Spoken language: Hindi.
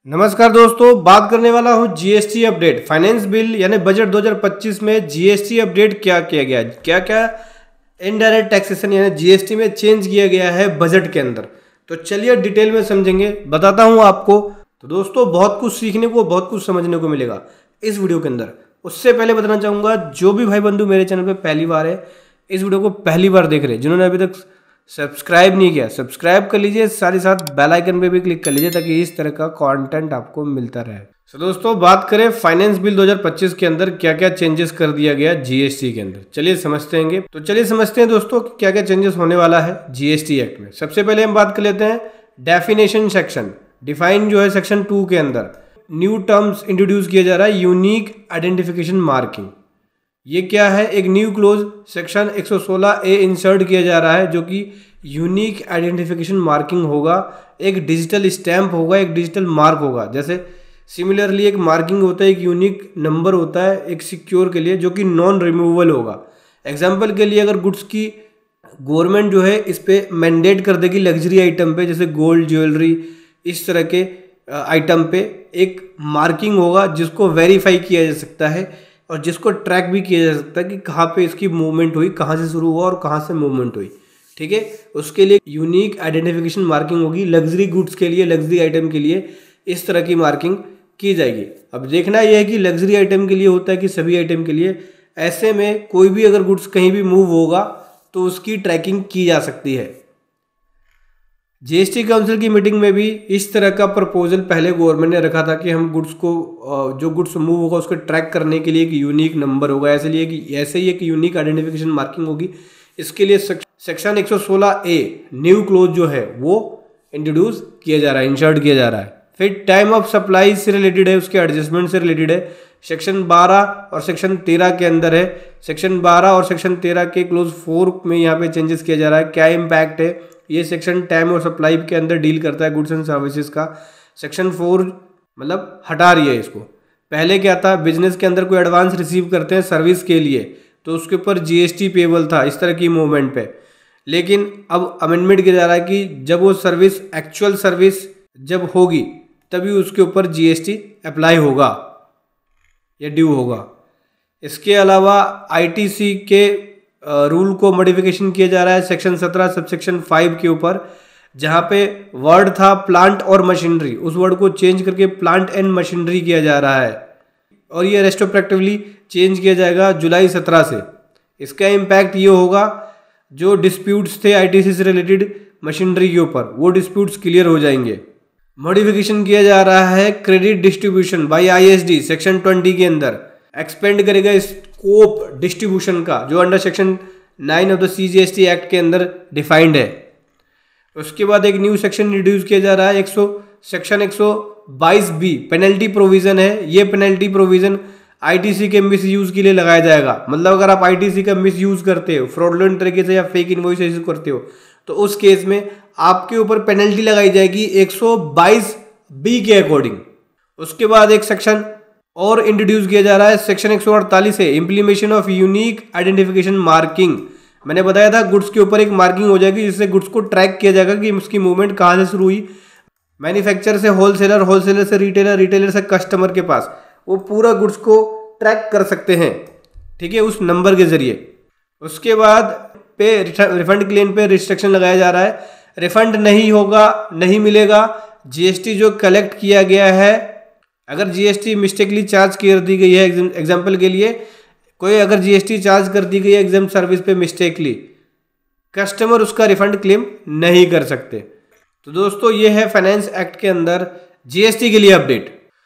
नमस्कार दोस्तों, बात करने वाला हूं जीएसटी अपडेट। फाइनेंस बिल यानी बजट 2025 में जीएसटी अपडेट क्या किया गया, क्या क्या इनडायरेक्ट टैक्सेशन यानी जीएसटी में चेंज किया गया है बजट के अंदर। तो चलिए डिटेल में समझेंगे, बताता हूं आपको। तो दोस्तों बहुत कुछ सीखने को, बहुत कुछ समझने को मिलेगा इस वीडियो के अंदर। उससे पहले बताना चाहूँगा, जो भी भाई बंधु मेरे चैनल पर पहली बार है, इस वीडियो को पहली बार देख रहे हैं, जिन्होंने अभी तक सब्सक्राइब नहीं किया सब्सक्राइब कर लीजिए, साथ ही साथ बेल आइकन पे भी क्लिक कर लीजिए ताकि इस तरह का कंटेंट आपको मिलता रहे। तो दोस्तों बात करें फाइनेंस बिल 2025 के अंदर क्या क्या चेंजेस कर दिया गया जीएसटी के अंदर, चलिए समझते हैं। तो चलिए समझते हैं दोस्तों कि क्या क्या चेंजेस होने वाला है जीएसटी एक्ट में। सबसे पहले हम बात कर लेते हैं डेफिनेशन सेक्शन। डिफाइन जो है सेक्शन 2 के अंदर न्यू टर्म्स इंट्रोड्यूस किया जा रहा है, यूनिक आइडेंटिफिकेशन मार्किंग। ये क्या है, एक new close section 116A insert किया जा रहा है, जो कि यूनिक आइडेंटिफिकेशन मार्किंग होगा। एक डिजिटल स्टैंप होगा, एक डिजिटल मार्क होगा। जैसे सिमिलरली एक मार्किंग होता है, एक यूनिक नंबर होता है एक सिक्योर के लिए, जो कि नॉन रिमूवेबल होगा। एग्जाम्पल के लिए अगर गुड्स की गवर्नमेंट जो है इस पे मैंडेट कर देगी लग्जरी आइटम पे, जैसे गोल्ड ज्वेलरी इस तरह के आइटम पे एक मार्किंग होगा जिसको वेरीफाई किया जा सकता है और जिसको ट्रैक भी किया जा सकता है कि कहाँ पे इसकी मूवमेंट हुई, कहाँ से शुरू हुआ और कहाँ से मूवमेंट हुई। ठीक है, उसके लिए यूनिक आइडेंटिफिकेशन मार्किंग होगी। लग्जरी गुड्स के लिए, लग्जरी आइटम के लिए इस तरह की मार्किंग की जाएगी। अब देखना यह है कि लग्जरी आइटम के लिए होता है कि सभी आइटम के लिए। ऐसे में कोई भी अगर गुड्स कहीं भी मूव होगा तो उसकी ट्रैकिंग की जा सकती है। जीएसटी काउंसिल की मीटिंग में भी इस तरह का प्रपोजल पहले गवर्नमेंट ने रखा था कि हम गुड्स को, जो गुड्स मूव होगा उसको ट्रैक करने के लिए एक यूनिक नंबर होगा, ऐसे ही एक यूनिक आइडेंटिफिकेशन मार्किंग होगी। इसके लिए सेक्शन 116A न्यू क्लोज जो है वो इंट्रोड्यूस किया जा रहा है, इंसर्ट किया जा रहा है। फिर टाइम ऑफ सप्लाई से रिलेटेड है, उसके एडजस्टमेंट से रिलेटेड है। सेक्शन 12 और सेक्शन 13 के अंदर है। सेक्शन 12 और सेक्शन 13 के क्लोज 4 में यहाँ पे चेंजेस किया जा रहा है। क्या इम्पैक्ट है, ये सेक्शन टाइम और सप्लाई के अंदर डील करता है, गुड्स एंड सर्विसेज का। सेक्शन 4 मतलब हटा रही है इसको। पहले क्या था, बिजनेस के अंदर कोई एडवांस रिसीव करते हैं सर्विस के लिए तो उसके ऊपर जीएसटी पेबल था इस तरह की मूवमेंट पे। लेकिन अब अमेंडमेंट किया जा रहा है कि जब वो सर्विस, एक्चुअल सर्विस जब होगी तभी उसके ऊपर जीएसटी अप्लाई होगा या ड्यू होगा। इसके अलावा आईटीसी के रूल को मॉडिफिकेशन किया जा रहा है सेक्शन 17 सबसेक्शन 5 के ऊपर, जहाँ पे वर्ड था प्लांट और मशीनरी, उस वर्ड को चेंज करके प्लांट एंड मशीनरी किया जा रहा है और ये रेस्ट्रोस्पेक्टिवली चेंज किया जाएगा जुलाई 17 से। इसका इम्पैक्ट ये होगा, जो डिस्प्यूट्स थे आईटीसी से रिलेटेड मशीनरी के ऊपर, वो डिस्प्यूट्स क्लियर हो जाएंगे। मॉडिफिकेशन किया जा रहा है credit distribution by ISD section 20 के अंदर, एक्सपेंड करेगा स्कोप डिस्ट्रीब्यूशन का, जो under section 9 of the CGST act के अंदर डिफाइंड है। उसके बाद एक न्यू सेक्शन इंट्रोड्यूस किया जा रहा है, सेक्शन 122B पेनल्टी प्रोविजन है। ये पेनल्टी प्रोविजन आईटीसी के मिस यूज के लिए लगाया जाएगा। मतलब अगर आप आईटीसी का मिस यूज करते हो, फ्रॉडलेंट तरीके से या फेक इनवॉइस इशू करते हो, तो उस केस में आपके ऊपर पेनल्टी लगाई जाएगी 122B के अकॉर्डिंग। उसके बाद एक सेक्शन और इंट्रोड्यूस किया जा रहा है, सेक्शन 148 है, implementation of unique identification marking. मैंने बताया था गुड्स के ऊपर एक मार्किंग हो जाएगी जिससे गुड्स को ट्रैक किया जाएगा कि उसकी मूवमेंट कहाँ से शुरू हुई, मैन्युफैक्चरर से होलसेलर, होलसेलर से रिटेलर, रिटेलर से कस्टमर के पास, वो पूरा गुड्स को ट्रैक कर सकते हैं, ठीक है, उस नंबर के जरिए। उसके बाद पे रिफंड क्लेम पे रिस्ट्रिक्शन लगाया जा रहा है। रिफंड नहीं होगा, नहीं मिलेगा। जीएसटी जो कलेक्ट किया गया है, अगर जीएसटी मिस्टेकली चार्ज कर दी गई है, एग्जाम्पल के लिए कोई अगर जीएसटी चार्ज कर दी गई है एग्जाम सर्विस पे मिस्टेकली, कस्टमर उसका रिफंड क्लेम नहीं कर सकते। तो दोस्तों ये है फाइनेंस एक्ट के अंदर जीएसटी के लिए अपडेट।